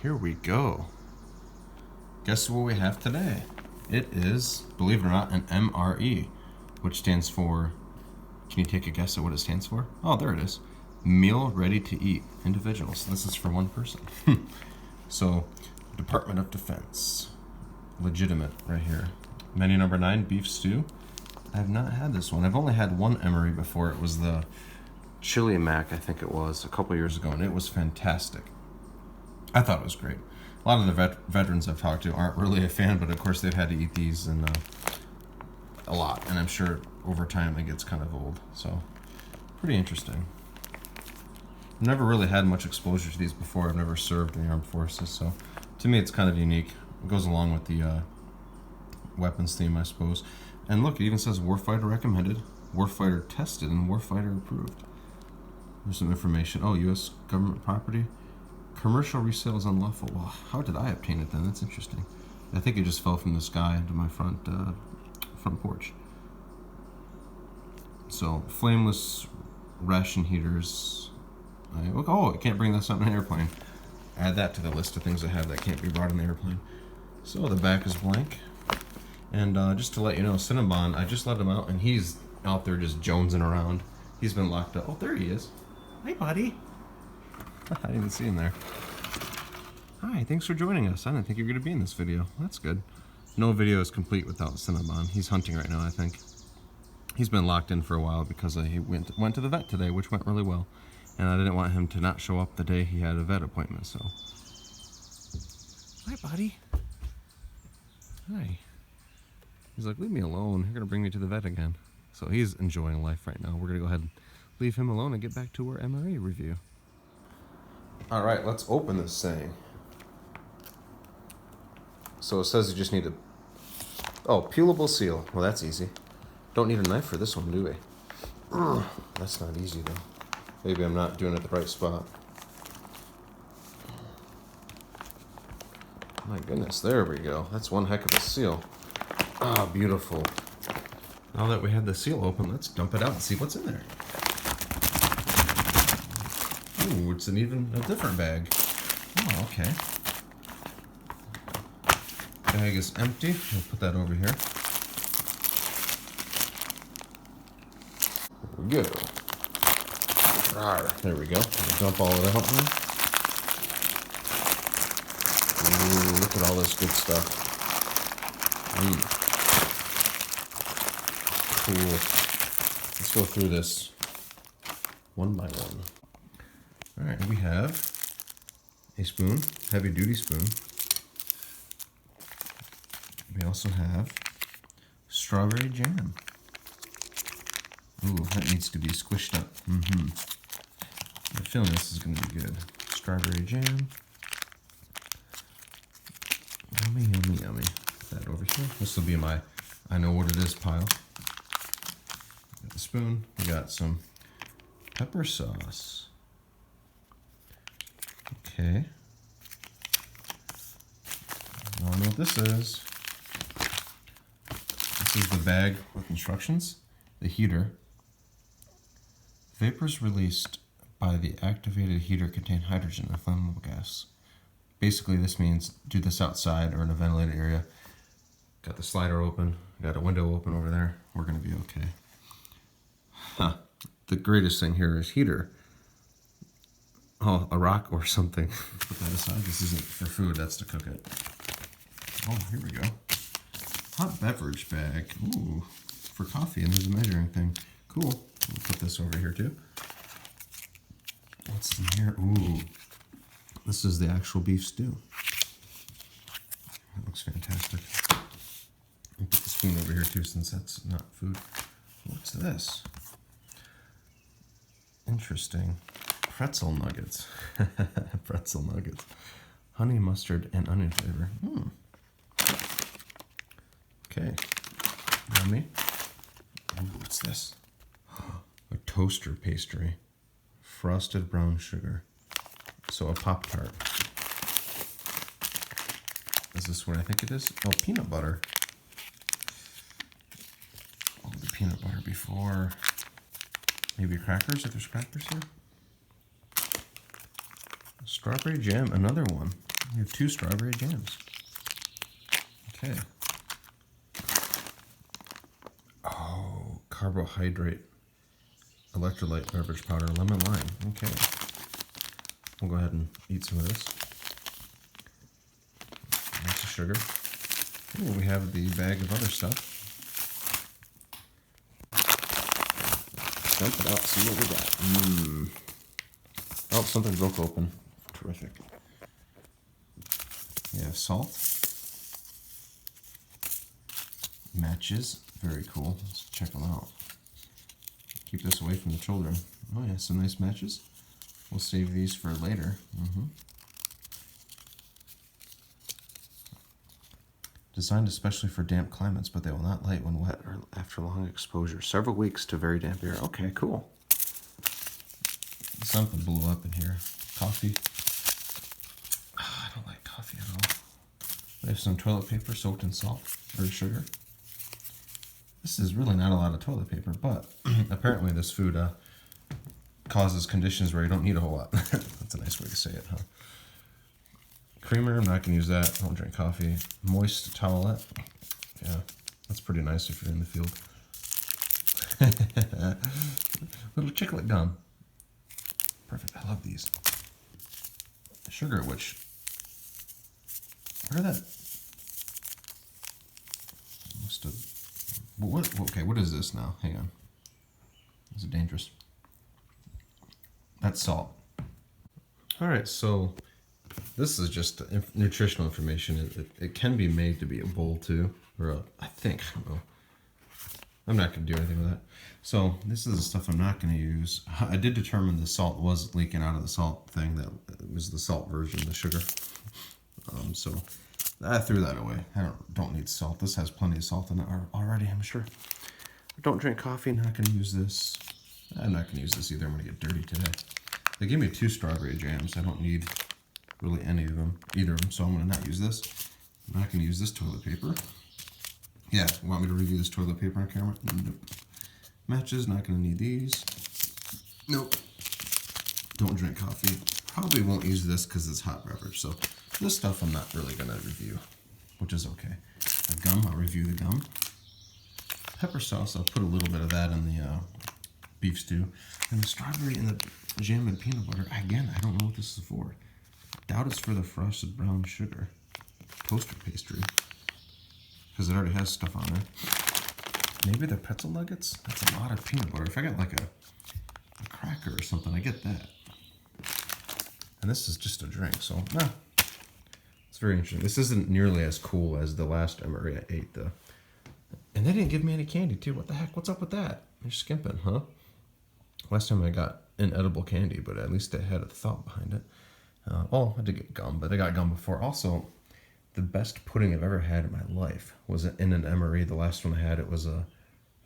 Here we go. Guess what we have today? It is, believe it or not, an MRE, which stands for, can you take a guess at what it stands for? Oh, there it is. Meal Ready to Eat Individuals. This is for one person. So, Department of Defense. Legitimate right here. Menu number 9, beef stew. I have not had this one. I've only had one MRE before. It was the Chili Mac, I think it was, a couple years ago, and it was fantastic. I thought it was great. A lot of the veterans I've talked to aren't really a fan, but of course they've had to eat these and a lot, and I'm sure over time it gets kind of old. So, pretty interesting. I've never really had much exposure to these before. I've never served in the armed forces, so to me it's kind of unique. It goes along with the weapons theme, I suppose. And look, it even says warfighter recommended, warfighter tested, and warfighter approved. There's some information. Oh, U.S. government property. Commercial resale is unlawful. Well, how did I obtain it then? That's interesting. I think it just fell from the sky into my front porch. So, flameless ration heaters. I can't bring this on an airplane. Add that to the list of things I have that can't be brought on the airplane. So, the back is blank. And just to let you know, Cinnabon, I just let him out, and he's out there just jonesing around. He's been locked up. Oh, there he is. Hi, buddy. I didn't see him there. Hi, thanks for joining us. I didn't think you were going to be in this video. That's good. No video is complete without Cinnabon. He's hunting right now, I think. He's been locked in for a while because he went to the vet today, which went really well. And I didn't want him to not show up the day he had a vet appointment, so. Hi, buddy. Hi. He's like, leave me alone. You're going to bring me to the vet again. So he's enjoying life right now. We're going to go ahead and leave him alone and get back to our MRE review. All right, let's open this thing. So it says you just need peelable seal. Well, that's easy. Don't need a knife for this one, do we? That's not easy, though. Maybe I'm not doing it at the right spot. My goodness, there we go. That's one heck of a seal. Ah, beautiful. Now that we have the seal open, let's dump it out and see what's in there. Ooh, it's a different bag. Oh, okay. Bag is empty. We'll put that over here. There we go. There we go. We'll dump all of that out now. Ooh, look at all this good stuff. Cool. Let's go through this one by one. All right, we have a spoon, heavy duty spoon. We also have strawberry jam. Ooh, that needs to be squished up. I'm feeling this is going to be good. Strawberry jam. Yummy, yummy, yummy. Put that over here. This will be my I know what it is pile. Got the spoon. We got some pepper sauce. Okay. I don't know what this is. This is the bag with instructions. The heater. Vapors released by the activated heater contain hydrogen, a flammable gas. Basically, this means do this outside or in a ventilated area. Got the slider open. Got a window open over there. We're going to be okay. Huh. The greatest thing here is heater. Oh, a rock or something. Put that aside. This isn't for food. That's to cook it. Oh, here we go. Hot beverage bag. Ooh, for coffee. And there's a measuring thing. Cool. We'll put this over here too. What's in here? Ooh, this is the actual beef stew. That looks fantastic. I'll put the spoon over here too, since that's not food. What's this? Interesting. Pretzel nuggets. Pretzel nuggets. Honey mustard and onion flavor. Okay. Yummy. Ooh, what's this? A toaster pastry. Frosted brown sugar. So a Pop-Tart. Is this what I think it is? Oh, peanut butter. Oh, the peanut butter before. Maybe crackers, if there's crackers here. Strawberry jam, another one. We have 2 strawberry jams. Okay. Oh, carbohydrate, electrolyte beverage powder, lemon lime. Okay. We'll go ahead and eat some of this. Lots of sugar. Ooh, we have the bag of other stuff. Dump it out, see what we got. Oh, something broke open. Terrific. We have salt. Matches. Very cool. Let's check them out. Keep this away from the children. Oh yeah, some nice matches. We'll save these for later. Designed especially for damp climates, but they will not light when wet or after long exposure. Several weeks to very damp air. Okay, cool. Something blew up in here. Coffee. Oh, I don't like coffee at all. We have some toilet paper soaked in salt or sugar. This is really not a lot of toilet paper, but apparently this food causes conditions where you don't need a whole lot. That's a nice way to say it, huh? Creamer, I'm not going to use that. Don't drink coffee. Moist towelette. Yeah, that's pretty nice if you're in the field. Little chiclet gum. Perfect, I love these. Sugar, which... Where did that... Must have... Okay, what is this now? Hang on. Is it dangerous? That's salt. Alright, so... This is just nutritional information. It can be made to be a bowl too, or I think, I don't know. I'm not going to do anything with that. So this is the stuff I'm not going to use. I did determine the salt was leaking out of the salt thing. That was the salt version, the sugar. So I threw that away. I don't need salt. This has plenty of salt in it already, I'm sure. Don't drink coffee. Not going to use this. I'm not going to use this either. I'm going to get dirty today. They gave me 2 strawberry jams. I don't need really any of them, either of them, so I'm going to not use this. I'm not going to use this toilet paper. Yeah, want me to review this toilet paper on camera? Nope. Matches, not going to need these. Nope. Don't drink coffee. Probably won't use this because it's hot beverage, so this stuff I'm not really going to review, which is okay. The gum, I'll review the gum. Pepper sauce, I'll put a little bit of that in the beef stew. And the strawberry and the jam and peanut butter, again, I don't know what this is for. Doubt it's for the frosted brown sugar toaster pastry, because it already has stuff on there. Maybe the pretzel nuggets? That's a lot of peanut butter. If I got like a cracker or something, I get that. And this is just a drink, so it's very interesting. This isn't nearly as cool as the last MRE I ate, though. And they didn't give me any candy, too. What the heck? What's up with that? You're skimping, huh? Last time I got inedible candy, but at least I had a thought behind it. I did get gum, but I got gum before. Also, the best pudding I've ever had in my life was in an MRE. The last one I had, it was a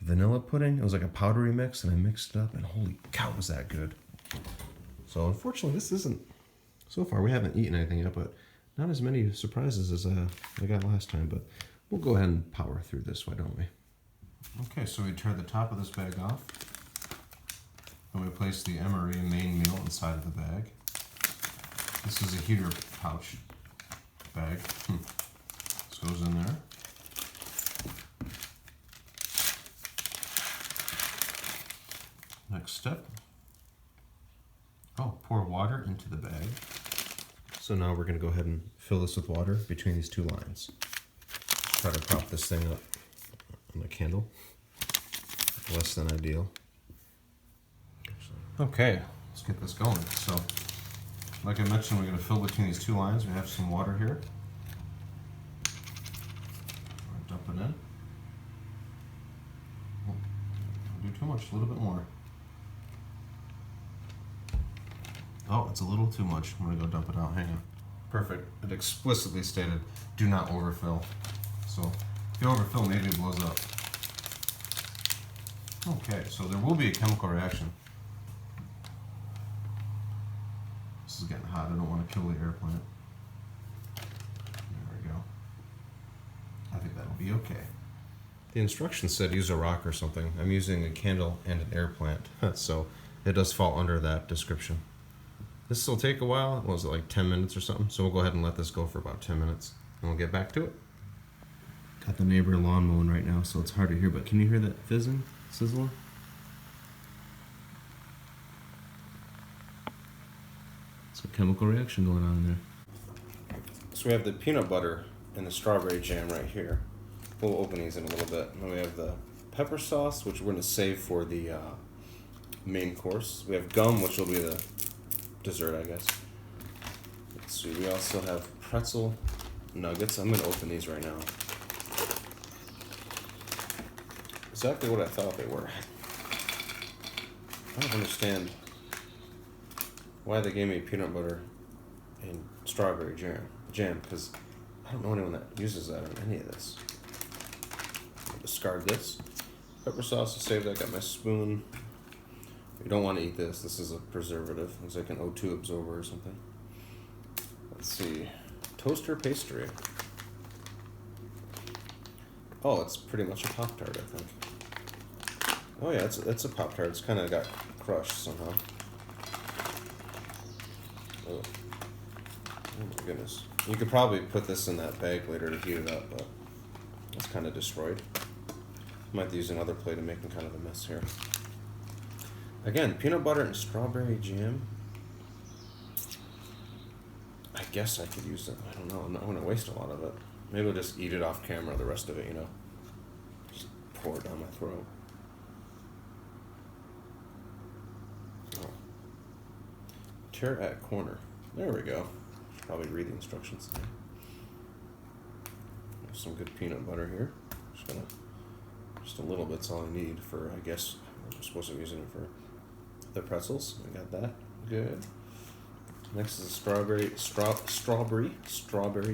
vanilla pudding. It was like a powdery mix, and I mixed it up, and holy cow, was that good. So unfortunately, this isn't, so far we haven't eaten anything yet, but not as many surprises as I got last time, but we'll go ahead and power through this, why don't we? Okay, so we tear the top of this bag off, and we place the MRE main meal inside of the bag. This is a heater pouch bag. This goes in there. Next step. Oh, pour water into the bag. So now we're going to go ahead and fill this with water between these 2 lines. Try to prop this thing up on a candle. Less than ideal. Okay, let's get this going. So, like I mentioned, we're going to fill between these 2 lines. We have some water here. Dump it in. Don't do too much, a little bit more. Oh, it's a little too much. I'm going to go dump it out. Hang on. Perfect. It explicitly stated, do not overfill. So, if you overfill, maybe it blows up. Okay, so there will be a chemical reaction. This is getting hot. I don't want to kill the air plant. There we go. I think that'll be okay. The instructions said use a rock or something. I'm using a candle and an air plant, so it does fall under that description. This will take a while. What was it, like 10 minutes or something? So we'll go ahead and let this go for about 10 minutes and we'll get back to it. Got the neighbor lawn mowing right now, so it's hard to hear, but can you hear that fizzing, sizzling? It's a chemical reaction going on in there. So we have the peanut butter and the strawberry jam right here. We'll open these in a little bit. And then we have the pepper sauce, which we're going to save for the main course. We have gum, which will be the dessert, I guess. Let's see, we also have pretzel nuggets. I'm going to open these right now. Exactly what I thought they were. I don't understand why they gave me peanut butter and strawberry jam, because I don't know anyone that uses that on any of this. I'll discard this. Pepper sauce, I'll save that. Got my spoon. You don't want to eat this. This is a preservative. It's like an O2 absorber or something. Let's see. Toaster pastry. Oh, it's pretty much a Pop-Tart, I think. Oh yeah, it's a Pop-Tart. It's kind of got crushed somehow. Oh my goodness. You could probably put this in that bag later to heat it up, but it's kind of destroyed. Might have to use another plate. I'm making kind of a mess here. Again, peanut butter and strawberry jam. I guess I could use it. I don't know. I'm not going to waste a lot of it. Maybe I'll just eat it off camera, the rest of it, you know. Just pour it down my throat. Oh. Tear at corner. There we go. Should probably read the instructions there. Some good peanut butter here. Just a little bit's all I need for, I guess, I'm supposed to be using it for the pretzels. I got that. Good. Next is the strawberry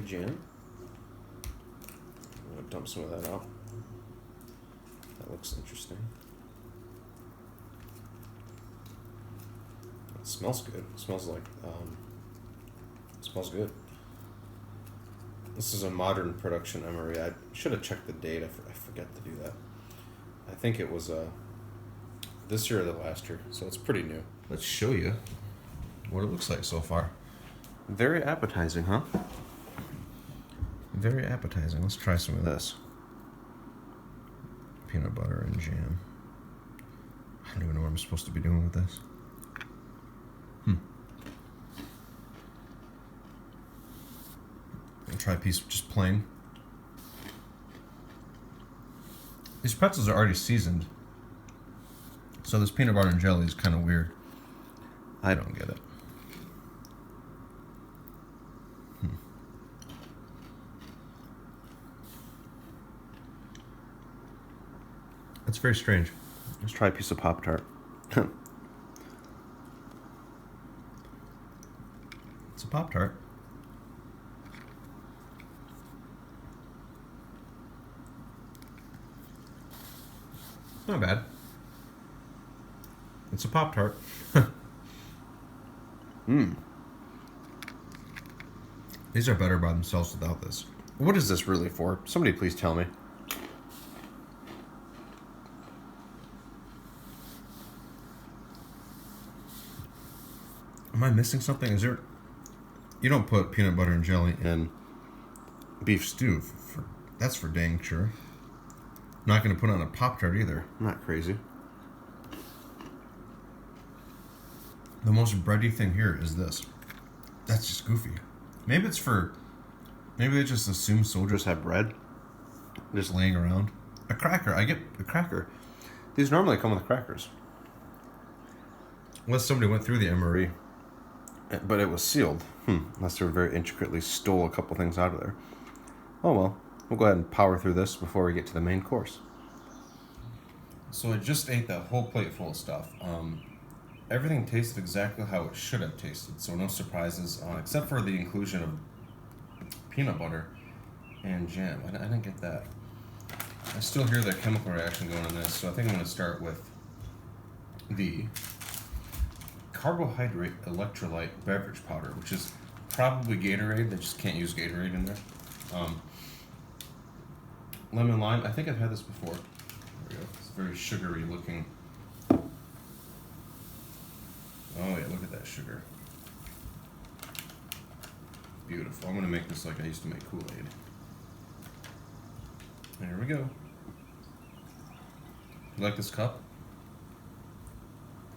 jam. I'm gonna dump some of that out. That looks interesting. It smells good. It smells like it smells good. This is a modern production MRE. I should have checked the date. I forget to do that. I think it was this year or the last year, so it's pretty new. Let's show you what it looks like so far. Very appetizing, huh? Very appetizing. Let's try some of this. Peanut butter and jam. I don't even know what I'm supposed to be doing with this. I'll try a piece just plain. These pretzels are already seasoned, so this peanut butter and jelly is kind of weird. I don't get it. It's very strange. Let's try a piece of Pop-Tart. It's a Pop-Tart. Not bad. It's a Pop-Tart. These are better by themselves without this. What is this really for? Somebody please tell me. Am I missing something? Is there... You don't put peanut butter and jelly in beef stew. That's for dang sure. Not going to put on a Pop-Tart either. I'm not crazy. The most bready thing here is this. That's just goofy. Maybe it's for... Maybe they just assume soldiers have bread just laying around. A cracker. I get a cracker. These normally come with crackers. Unless somebody went through the MRE. But it was sealed. Unless they very intricately stole a couple things out of there. Oh well. We'll go ahead and power through this before we get to the main course. So I just ate that whole plate full of stuff. Everything tasted exactly how it should have tasted, so no surprises, except for the inclusion of peanut butter and jam. I didn't get that. I still hear the chemical reaction going on this, so I think I'm going to start with the carbohydrate electrolyte beverage powder, which is probably Gatorade. They just can't use Gatorade in there. Lemon lime. I think I've had this before. There we go. It's very sugary looking. Oh yeah, look at that sugar. beautiful. I'm gonna make this like I used to make Kool-Aid. There we go. You like this cup?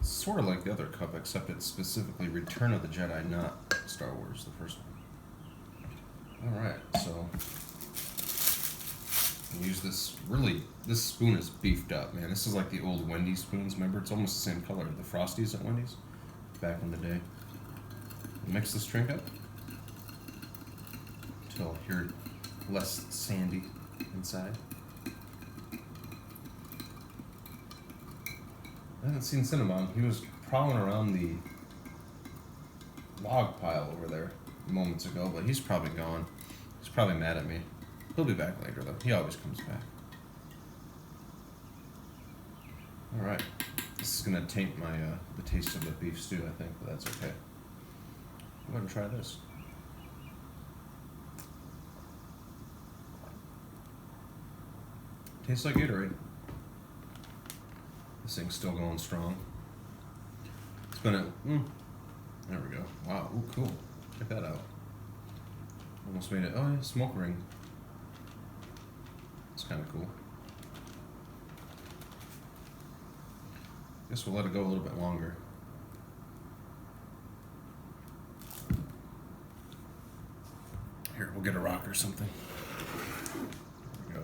It's sort of like the other cup, except it's specifically Return of the Jedi, not Star Wars, the first one. Alright, so use this. Really, this spoon is beefed up, man. This is like the old Wendy's spoons, remember? It's almost the same color, the Frosties at Wendy's back in the day. Mix this drink up until you're less sandy inside. I haven't seen Cinnabon. He was prowling around the log pile over there moments ago, but he's probably gone. He's probably mad at me. He'll be back later, though. He always comes back. All right. This is going to taint my the taste of the beef stew, I think, but that's okay. Go ahead and try this. Tastes like Gatorade. This thing's still going strong. It's been a... there we go. Wow, ooh, cool. Check that out. Almost made it... Oh, yeah, smoke ring. It's kind of cool. Guess we'll let it go a little bit longer. Here, we'll get a rock or something. There we go.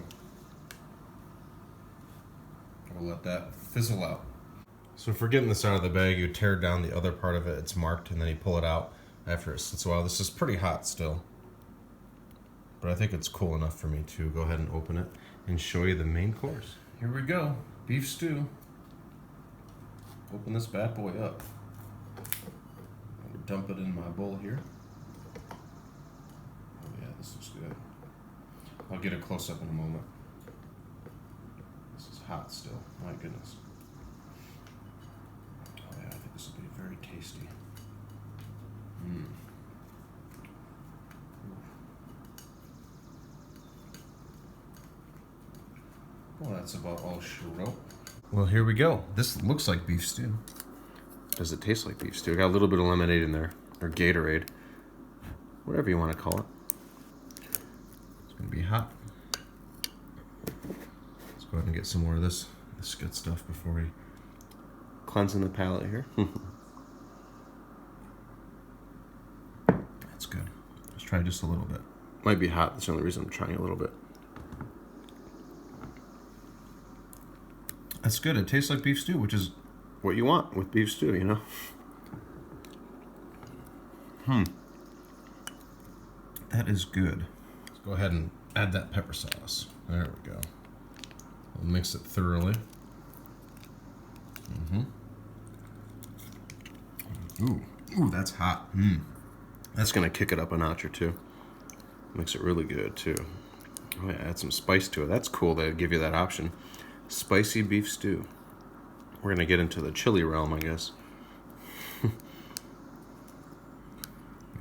We'll let that fizzle out. So if we're getting this out of the bag, you tear down the other part of it. It's marked, and then you pull it out after it sits a while. This is pretty hot still, but I think it's cool enough for me to go ahead and open it and show you the main course. Here we go, beef stew. Open this bad boy up. Dump it in my bowl here. Oh yeah, this looks good. I'll get a close up in a moment. This is hot still, my goodness. Oh yeah, I think this will be very tasty. Well, that's about all she wrote. Well, here we go. This looks like beef stew. Does it taste like beef stew? Got a little bit of lemonade in there, or Gatorade, whatever you want to call it. It's gonna be hot. Let's go ahead and get some more of this good stuff before we cleansing the palate here. That's good. Let's try just a little bit. Might be hot. That's the only reason I'm trying a little bit. That's good. It tastes like beef stew, which is what you want with beef stew, you know? That is good. Let's go ahead and add that pepper sauce. There we go. We'll mix it thoroughly. Ooh, that's hot. That's gonna kick it up a notch or two. Makes it really good too. Oh yeah, add some spice to it. That's cool. They give you that option. Spicy beef stew. We're gonna get into the chili realm, I guess. Make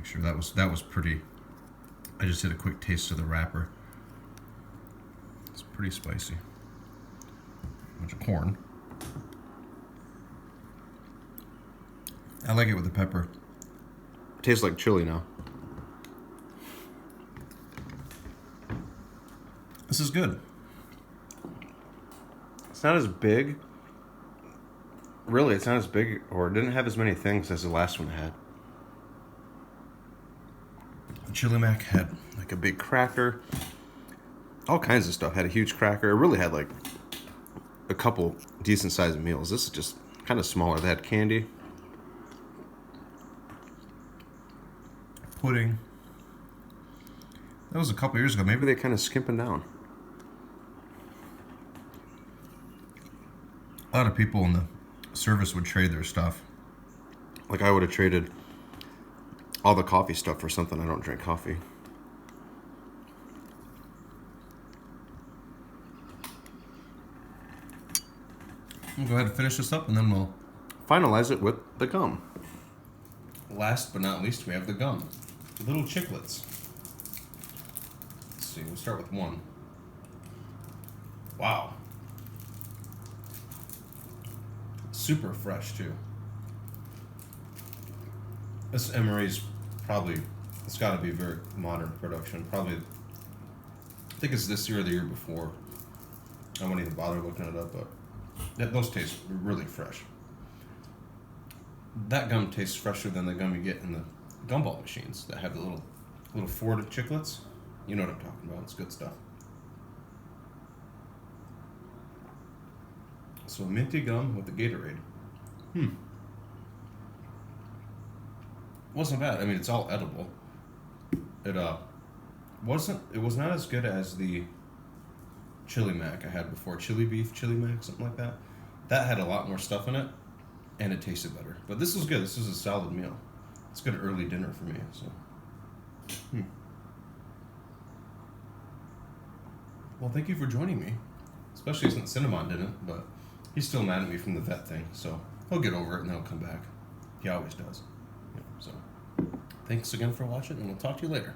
sure that was pretty. I just did a quick taste of the wrapper. It's pretty spicy. Bunch of corn. I like it with the pepper. Tastes like chili now. This is good. It's not as big. Really, it's not as big, or it didn't have as many things as the last one had. The Chili Mac had like a big cracker. All kinds of stuff. Had a huge cracker. It really had like a couple decent sized meals. This is just kind of smaller. They had candy. Pudding. That was a couple years ago. Maybe they're kind of skimping down. A lot of people in the service would trade their stuff. Like I would have traded all the coffee stuff for something. I don't drink coffee. We'll go ahead and finish this up and then we'll finalize it with the gum. Last but not least, we have the gum. Little chiclets. Let's see, we'll start with one. Wow. Super fresh too. This MRE is probably It's got to be very modern production. Probably, I think it's this year or the year before. I won't even bother looking it up, but those taste really fresh. That gum tastes fresher than the gum you get in the gumball machines that have the little Ford chiclets. You know what I'm talking about. It's good stuff. So minty gum with the Gatorade. Wasn't bad. I mean, it's all edible. It was not as good as the chili mac I had before. Chili beef, chili mac, something like that. That had a lot more stuff in it, and it tasted better. But this was good. This was a solid meal. It's good early dinner for me. So, Well, thank you for joining me. Especially since Cinnabon didn't, but he's still mad at me from the vet thing. So he'll get over it and then he'll come back. He always does. So, thanks again for watching, and we'll talk to you later.